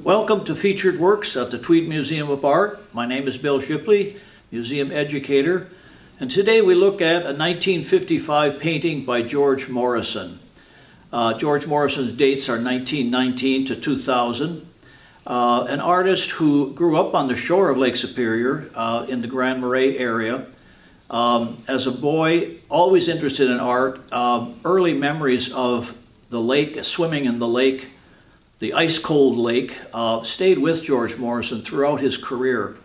Welcome to Featured Works at the Tweed Museum of Art. My name is Bill Shipley, museum educator, and today we look at a 1955 painting by George Morrison. George Morrison's dates are 1919 to 2000. An artist who grew up on the shore of Lake Superior in the Grand Marais area. As a boy, always interested in art, early memories of the lake, swimming in the lake, the ice-cold lake, stayed with George Morrison throughout his career.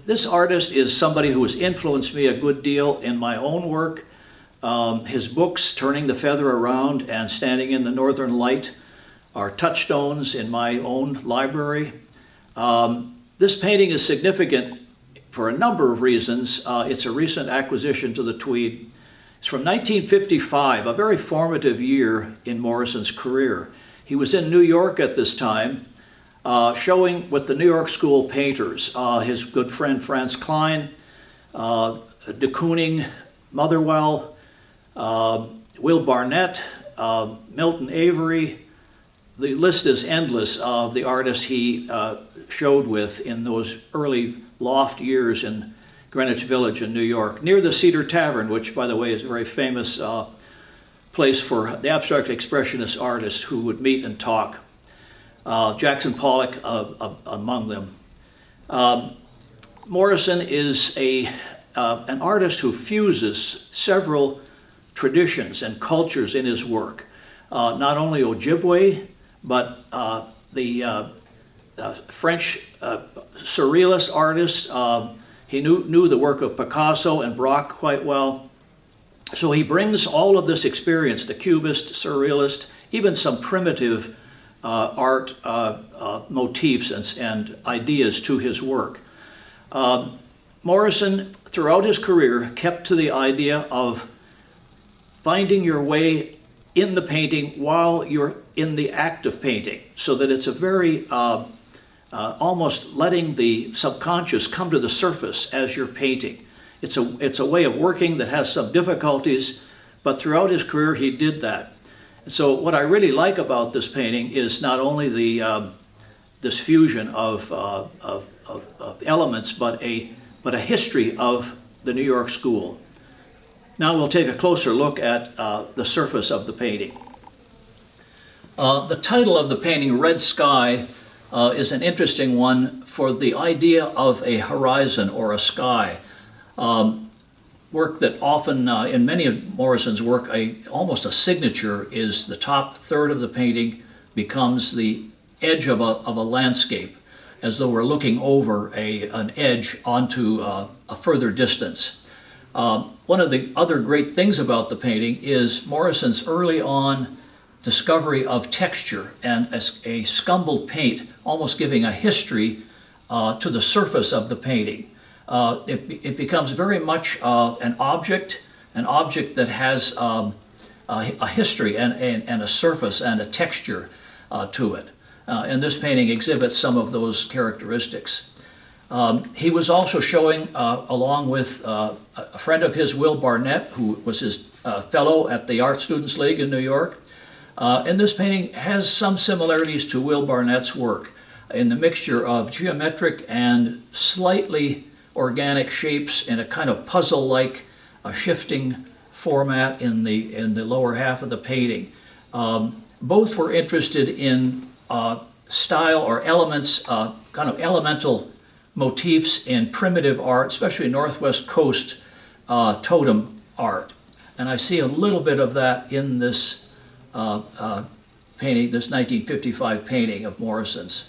This artist is somebody who has influenced me a good deal in my own work. His books, Turning the Feather Around and Standing in the Northern Light, are touchstones in my own library. This painting is significant for a number of reasons. It's a recent acquisition to the Tweed. It's from 1955, a very formative year in Morrison's career. He was in New York at this time, showing with the New York School painters, his good friend Franz Klein, de Kooning, Motherwell, Will Barnett, Milton Avery. The list is endless of the artists he showed with in those early loft years in Greenwich Village in New York, near the Cedar Tavern, which, by the way, is a very famous place for the abstract expressionist artists who would meet and talk. Jackson Pollock among them. Morrison is an artist who fuses several traditions and cultures in his work. Not only Ojibwe, but the French surrealist artists. He knew the work of Picasso and Braque quite well. So he brings all of this experience, the Cubist, Surrealist, even some primitive art motifs and ideas to his work. Morrison, throughout his career, kept to the idea of finding your way in the painting while you're in the act of painting, so that it's a very almost letting the subconscious come to the surface as you're painting. It's a way of working that has some difficulties, but throughout his career he did that. And so what I really like about this painting is not only this fusion of elements, but a history of the New York School. Now we'll take a closer look at the surface of the painting. The title of the painting, Red Sky, is an interesting one for the idea of a horizon or a sky. Work that often, in many of Morrison's work, almost a signature is the top third of the painting becomes the edge of a landscape, as though we're looking over an edge onto a further distance. One of the other great things about the painting is Morrison's early on discovery of texture and a scumbled paint, almost giving a history to the surface of the painting. It becomes very much an object that has a history and a surface and a texture to it. And this painting exhibits some of those characteristics. He was also showing, along with a friend of his, Will Barnett, who was his fellow at the Art Students League in New York. And this painting has some similarities to Will Barnett's work in the mixture of geometric and slightly organic shapes in a kind of puzzle-like shifting format in the lower half of the painting. Both were interested in style or elements, kind of elemental motifs in primitive art, especially Northwest Coast totem art. And I see a little bit of that in this painting, this 1955 painting of Morrison's.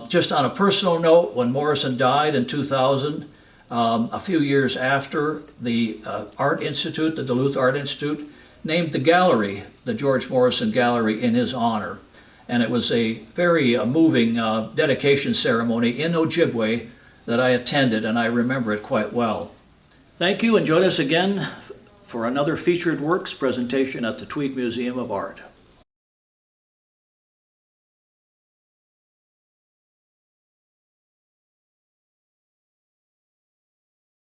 Just on a personal note, when Morrison died in 2000, a few years after, the Art Institute, the Duluth Art Institute, named the gallery, the George Morrison Gallery, in his honor. And it was a very moving dedication ceremony in Ojibwe that I attended, and I remember it quite well. Thank you, and join us again for another Featured Works presentation at the Tweed Museum of Art.